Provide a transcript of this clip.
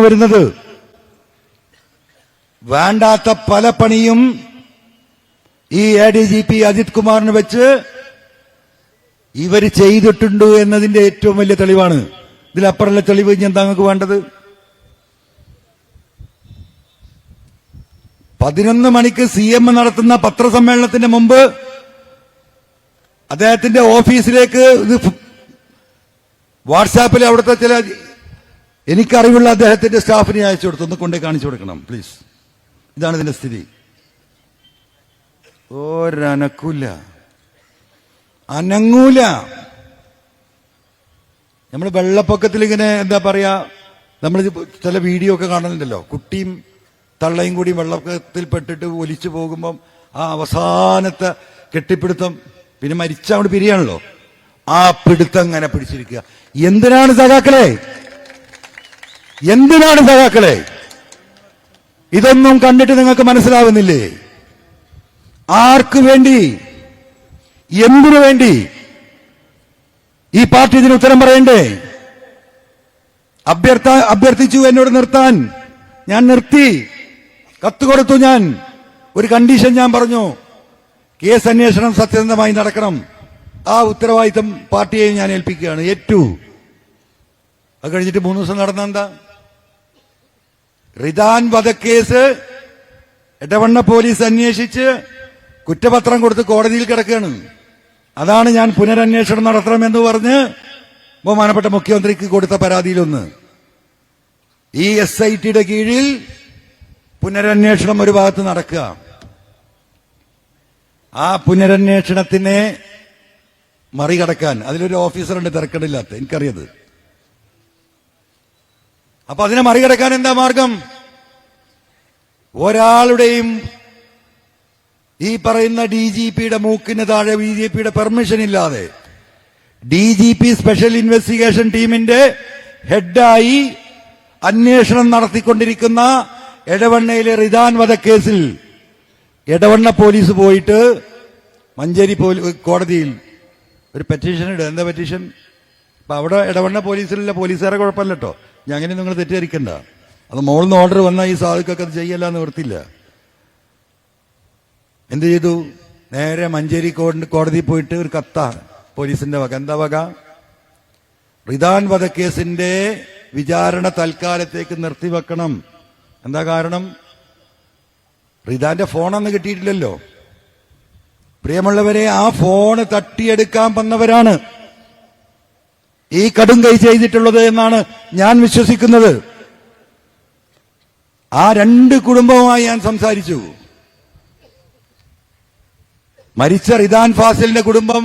കടന്നു വരുന്നത്. വേണ്ടാത്ത പല പണിയും ഈ ADGP അജിത് കുമാറിന് വെച്ച് ഇവർ ചെയ്തിട്ടുണ്ട് എന്നതിന്റെ ഏറ്റവും വലിയ തെളിവാണ്. ഇതിലപ്പുറമുള്ള തെളിവ് ഇനി എന്താ നിങ്ങൾക്ക് വേണ്ടത്? 11 മണിക്ക് CM നടത്തുന്ന പത്രസമ്മേളനത്തിന് മുമ്പ് അദ്ദേഹത്തിന്റെ ഓഫീസിലേക്ക് ഇത് വാട്സാപ്പിൽ അവിടുത്തെ ചില എനിക്കറിവുള്ള അദ്ദേഹത്തിന്റെ സ്റ്റാഫിനെ അയച്ചു കൊടുത്തു. ഒന്ന് കൊണ്ടേ കാണിച്ചു കൊടുക്കണം പ്ലീസ്. ഇതാണ് ഇതിന്റെ സ്ഥിതി. ഒരനക്കൂല, അനങ്ങൂല. നമ്മൾ വെള്ളപ്പൊക്കത്തിൽ ഇങ്ങനെ എന്താ പറയാ, നമ്മൾ ചില വീഡിയോ ഒക്കെ കാണുന്നുണ്ടല്ലോ, കുട്ടിയും തള്ളയും കൂടി വെള്ളപ്പൊക്കത്തിൽ പെട്ടിട്ട് ഒലിച്ചു പോകുമ്പം ആ അവസാനത്തെ കെട്ടിപ്പിടുത്തം, പിന്നെ മരിച്ച അങ്ങോട്ട് പിരിയാണല്ലോ, ആ പിടുത്തം അങ്ങനെ പിടിച്ചിരിക്കുക. എന്തിനാണ് സഖാക്കളെ, എന്തിനാണ് സഖാക്കളെ? ഇതൊന്നും കണ്ടിട്ട് നിങ്ങൾക്ക് മനസ്സിലാവുന്നില്ലേ? ആർക്കു വേണ്ടി, എന്തിനു വേണ്ടി? ഈ പാർട്ടി ഇതിന് ഉത്തരം പറയണ്ടേ? അഭ്യർത്ഥിച്ചു എന്നോട് നിർത്താൻ. ഞാൻ നിർത്തി, കത്ത് കൊടുത്തു. ഞാൻ ഒരു കണ്ടീഷൻ ഞാൻ പറഞ്ഞു, കേസ് അന്വേഷണം സത്യസന്ധമായി നടക്കണം. ആ ഉത്തരവാദിത്തം പാർട്ടിയെ ഞാൻ ഏൽപ്പിക്കുകയാണ്, ഏറ്റു. അത് കഴിഞ്ഞിട്ട് 3 ദിവസം നടന്നെന്താ? റിദാൻ വധക്കേസ് എടവണ്ണ പോലീസ് അന്വേഷിച്ച് കുറ്റപത്രം കൊടുത്ത് കോടതിയിൽ കിടക്കുകയാണ്. അതാണ് ഞാൻ പുനരന്വേഷണം നടത്തണമെന്ന് പറഞ്ഞ് ബഹുമാനപ്പെട്ട മുഖ്യമന്ത്രിക്ക് കൊടുത്ത പരാതിയിലൊന്ന്. ഈ SITയുടെ കീഴിൽ പുനരന്വേഷണം ഒരു ഭാഗത്ത് നടക്കുക. ആ പുനരന്വേഷണത്തിനെ മറികടക്കാൻ അതിലൊരു ഓഫീസറുണ്ട് തിരക്കടില്ലാത്ത, എനിക്കറിയത്. അപ്പൊ അതിനെ മറികടക്കാൻ എന്താ മാർഗം? ഒരാളുടെയും ഈ പറയുന്ന DGPയുടെ മൂക്കിന് താഴെ BJPയുടെ പെർമിഷൻ ഇല്ലാതെ DGP സ്പെഷ്യൽ ഇൻവെസ്റ്റിഗേഷൻ ടീമിന്റെ ഹെഡായി അന്വേഷണം നടത്തിക്കൊണ്ടിരിക്കുന്ന എടവണ്ണയിലെ റിദാൻ വധക്കേസിൽ എടവണ്ണ പോലീസ് പോയിട്ട് മഞ്ചേരി കോടതിയിൽ ഒരു പെറ്റീഷൻ ഇടുക. എന്താ പെറ്റീഷൻ? അപ്പൊ അവിടെ എടവണ്ണ പോലീസിലുള്ള പോലീസുകാരെ കുഴപ്പമില്ല കേട്ടോ, ഞാൻ അങ്ങനെ നിങ്ങൾ തെറ്റിദ്ധരിക്കണ്ട. അത് മോളിന്ന് ഓർഡർ വന്നാൽ ഈ സാധുക്കൊക്കെ അത് ചെയ്യല്ല എന്ന് വൃത്തിയില്ല. എന്ത് ചെയ്തു? നേരെ മഞ്ചേരി കോടതി പോയിട്ട് ഒരു കത്ത പോലീസിന്റെ വക. എന്താ വക? റിദാൻ വധക്കേസിന്റെ വിചാരണ തൽക്കാലത്തേക്ക് നിർത്തിവെക്കണം. എന്താ കാരണം? റിദാന്റെ ഫോണൊന്ന് കിട്ടിയിട്ടില്ലല്ലോ. പ്രിയമുള്ളവരെ, ആ ഫോണ് തട്ടിയെടുക്കാൻ വന്നവരാണ് ഈ കടും കൈ ചെയ്തിട്ടുള്ളത് എന്നാണ് ഞാൻ വിശ്വസിക്കുന്നത്. ആ 2 കുടുംബവുമായി ഞാൻ സംസാരിച്ചു. മരിച്ച റിദാൻ ഫാസിലിന്റെ കുടുംബം